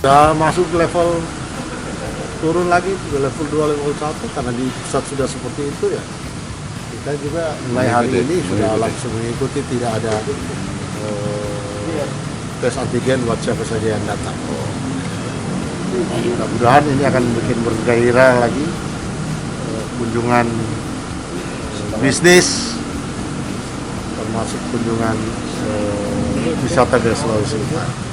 Sudah masuk level turun lagi ke level 2, level 1 karena di pusat sudah seperti itu ya. Kita juga mulai hari ini sudah langsung mengikuti, tidak ada tes antigen buat siapa saja yang datang. Mudah-mudahan ini akan bikin bergairah lagi kunjungan bisnis, termasuk kunjungan wisata ke Sulawesi Utara.